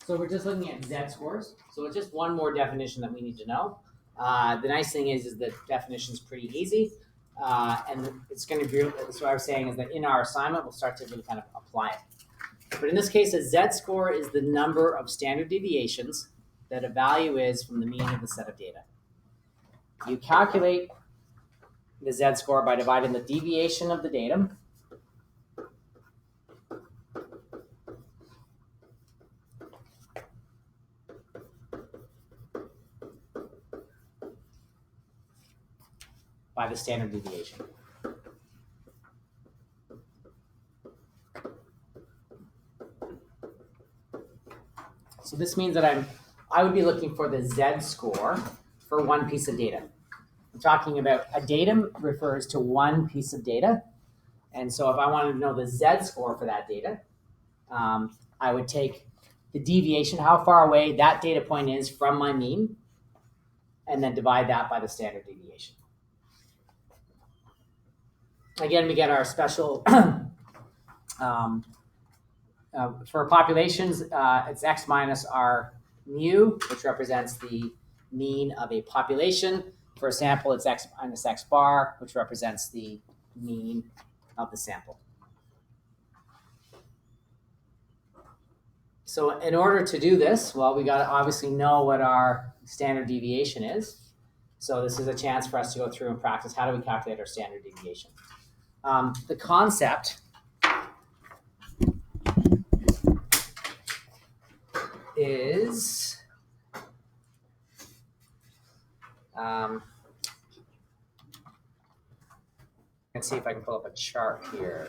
So we're just looking at Z-scores. So it's just one more definition that we need to know. The nice thing is the definition is pretty easy. And it's going to be, so what I was saying is that in our assignment, we'll start to really kind of apply it. But in this case, a Z-score is the number of standard deviations that a value is from the mean of the set of data. You calculate the Z-score by dividing the deviation of the datum by the standard deviation. So this means that I would be looking for the Z-score for one piece of data. I'm talking about a datum refers to one piece of data. And so if I wanted to know the Z-score for that data, I would take the deviation, how far away that data point is from my mean, and then divide that by the standard deviation. Again, we get our special, for populations, it's x minus r mu, which represents the mean of a population. For a sample, it's x minus x bar, which represents the mean of the sample. So in order to do this, well, we got to obviously know what our standard deviation is. So this is a chance for us to go through and practice how do we calculate our standard deviation. The concept is let's see if I can pull up a chart here.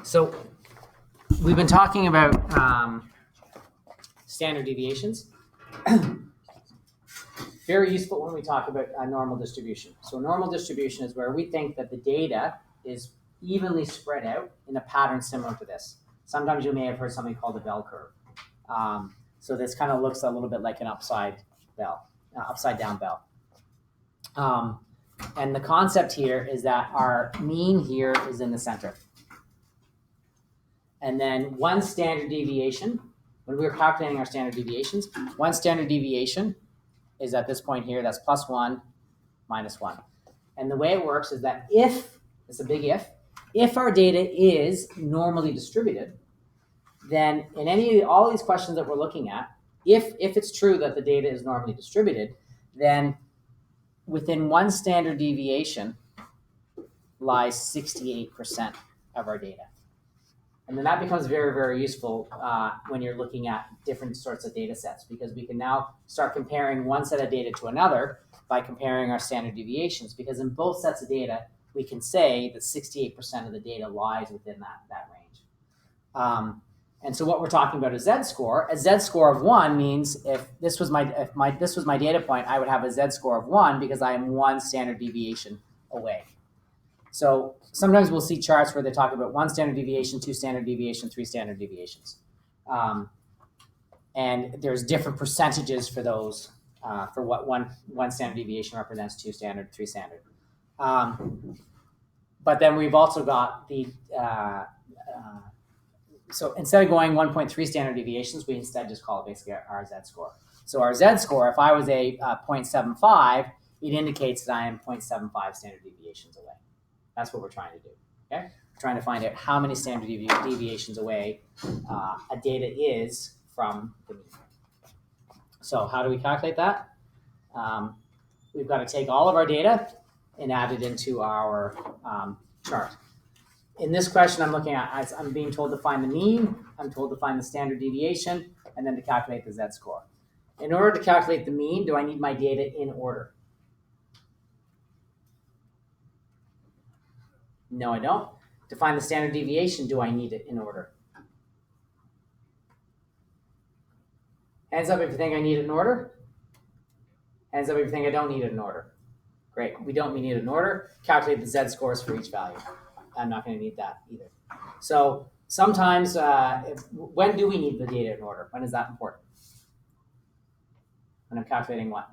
So we've been talking about standard deviations. Very useful when we talk about a normal distribution. So a normal distribution is where we think that the data is evenly spread out in a pattern similar to this. Sometimes you may have heard something called a bell curve. So this kind of looks a little bit like an upside down bell. And the concept here is that our mean here is in the center. And then one standard deviation, when we were calculating our standard deviations, one standard deviation is at this point here, that's plus 1 minus 1. And the way it works is that if, it's a big if our data is normally distributed, then in all these questions that we're looking at, if it's true that the data is normally distributed, then within one standard deviation lies 68% of our data. And then that becomes very, very useful when you're looking at different sorts of data sets, because we can now start comparing one set of data to another by comparing our standard deviations, because in both sets of data, we can say that 68% of the data lies within that range. And so what we're talking about is Z-score. A Z-score of 1 means if this was my data point, I would have a Z-score of 1 because I am one standard deviation away. So sometimes we'll see charts where they talk about 1 standard deviation, 2 standard deviation, 3 standard deviations. And there's different percentages for those, for what one standard deviation represents, 2 standard, 3 standard. But then we've also got the, so instead of going 1.3 standard deviations, we instead just call it basically our Z-score. So our Z-score, if I was a 0.75, it indicates that I am 0.75 standard deviations away. That's what we're trying to do, okay? We're trying to find out how many standard deviations away a data is from the mean. So how do we calculate that? We've got to take all of our data and add it into our chart. In this question, I'm looking at, I'm being told to find the mean, I'm told to find the standard deviation, and then to calculate the Z-score. In order to calculate the mean, do I need my data in order? No, I don't. To find the standard deviation, do I need it in order? Hands up if you think I need it in order. Hands up if you think I don't need it in order. Great, we don't need it in order. Calculate the Z-scores for each value. I'm not going to need that either. So sometimes, when do we need the data in order? When is that important? when I'm calculating what?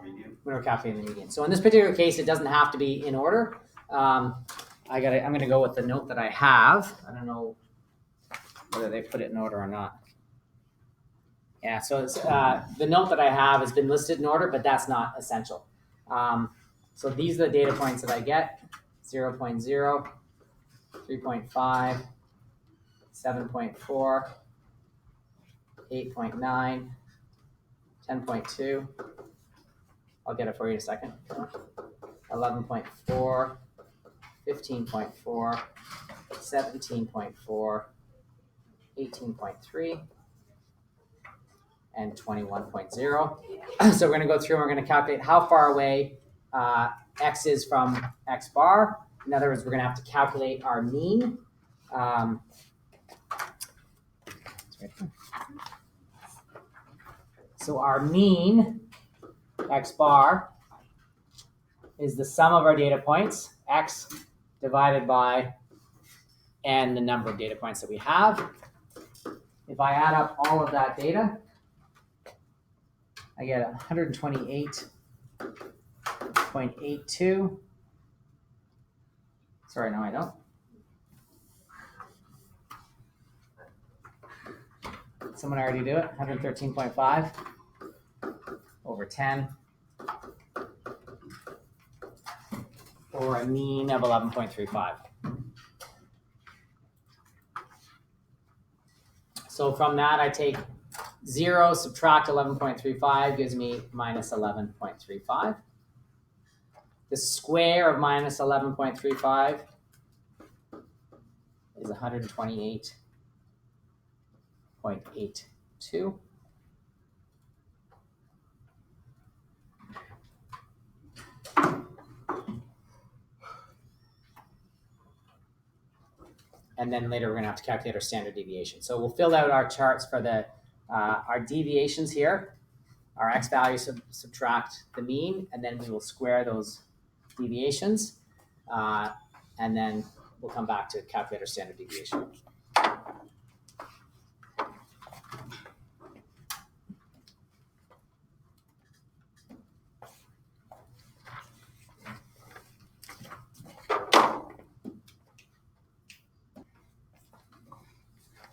Median. When we're calculating the median. So in this particular case, it doesn't have to be in order. I'm going to go with the note that I have. I don't know whether they put it in order or not. Yeah, so it's, the note that I have has been listed in order, but that's not essential. So these are the data points that I get: 0.0, 3.5, 7.4, 8.9, 10.2. I'll get it for you in a second. 11.4, 15.4, 17.4, 18.3, and 21.0. So we're going to go through and we're going to calculate how far away x is from x bar. In other words, we're going to have to calculate our mean. So our mean, x bar, is the sum of our data points, x divided by n, the number of data points that we have. If I add up all of that data, I get 128.82. Sorry, no, I don't. Someone already do it? 113.5 over 10, or a mean of 11.35. So from that, I take 0, subtract 11.35, gives me minus 11.35. The square of minus 11.35 is 128.82. And then later we're going to have to calculate our standard deviation. So we'll fill out our charts for the our deviations here. Our x values subtract the mean, and then we will square those deviations. And then we'll come back to calculate our standard deviation.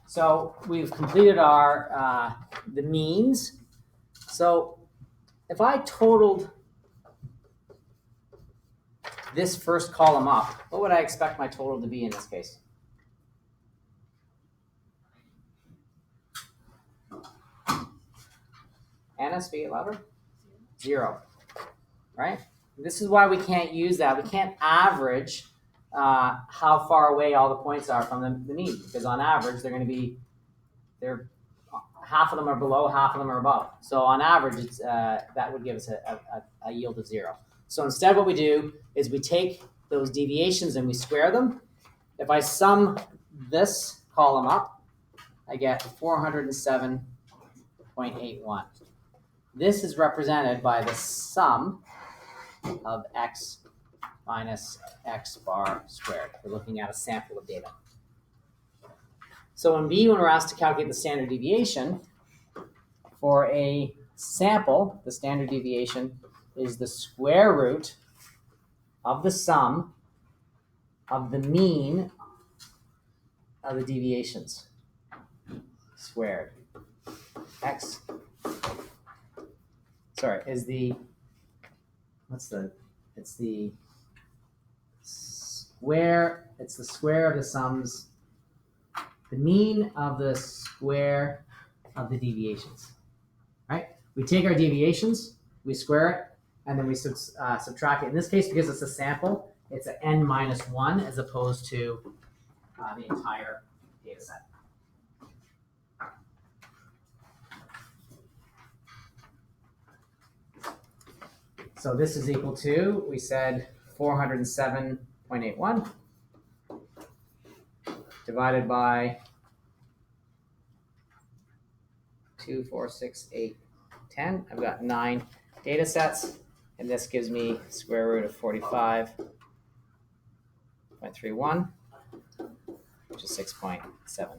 So we've completed our the means. So if I totaled this first column up, what would I expect my total to be in this case? Anna, speak it louder. 0, right? This is why we can't use that. We can't average how far away all the points are from the mean, because on average they're going to be, half of them are below, half of them are above. So on average, it's, that would give us a yield of 0. So instead what we do is we take those deviations and we square them. If I sum this column up, I get 407.81. This is represented by the sum of x minus x bar squared. We're looking at a sample of data. So in B, when we're asked to calculate the standard deviation, for a sample, the standard deviation is the square root of the sum of the mean of the deviations squared. X, sorry, is the, it's the square of the sums, the mean of the square of the deviations, right? We take our deviations, we square it, and then we subtract it. In this case, because it's a sample, it's an n minus 1 as opposed to the entire data set. So this is equal to, we said 407.81 divided by 2, 4, 6, 8, 10. I've got 9 data sets, and this gives me square root of 45.31, which is 6.7.